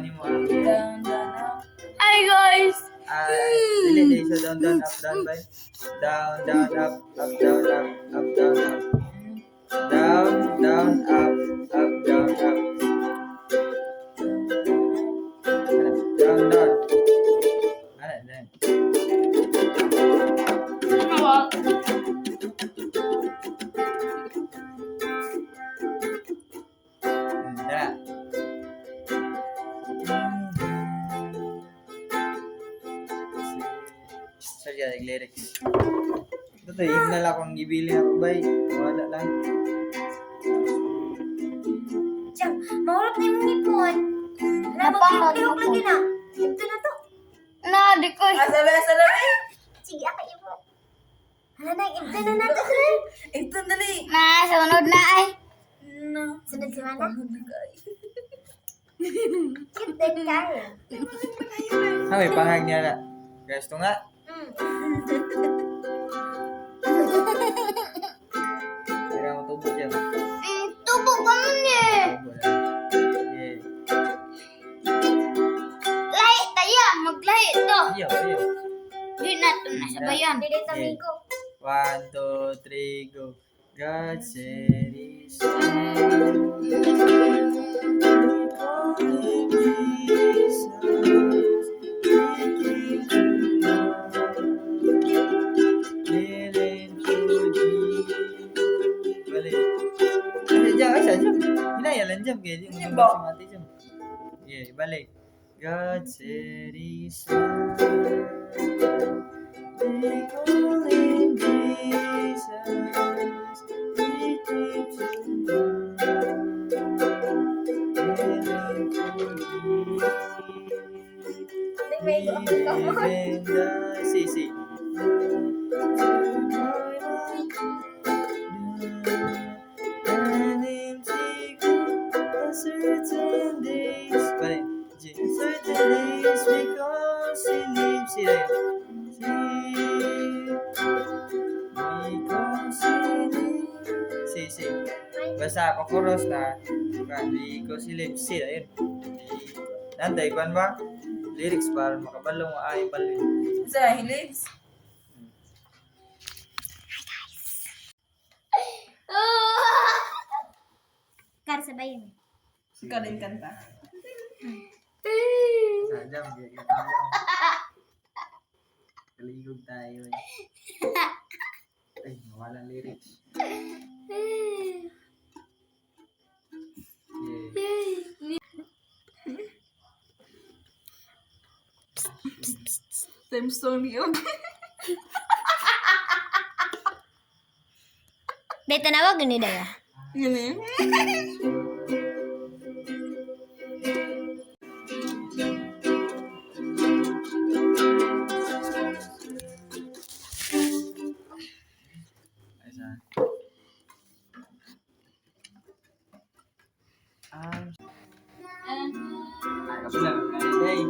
mo. Down, down, up. Hi guys! Dili sa down, down, up, down ba? Down, down, up, down, up, down, up. Down, down, up, down, up. Down, down. Ano, down. Dala. Sorry, lyrics. Ito, himnal akong ibili ako, bay. Wala lang. Diyan, mahulog na yung nipon. Napangag Napangag mo. lagi na. Ito na to. Na, di ko. Salabi. Sige, ako ibo. Hala na, ito na natin. Ito, dali. Na, sunod na ay. No. Sunod si Mana. Guys. Cute din kayo. May pangag niya na. Gusto nga. Kaya mo tubo dyan. Tubo ka nun eh. Tubo lang. Yeah. Lahi tayo, maglahi to. Iyo. Di na ito nasabayan. Hindi dito, amigo. 1, 2, 3, go. God said he's balik. God said he's they call him Jesus. He came to Si. Certain days, because he lives here. Si. Basta ako chorus na. Because he lives here. Ayun. Nanday, kwan ba? Lyrics para makabalong ay balong. Sa hilis. Kar sabayin. Ikaw din kanta. Sadam, kaligog tayo eh. Ay, mawalang lyrics. Yeah. Time song yun. Dito na wag ni Daya. Yun eh. Ay, kapila. Ay,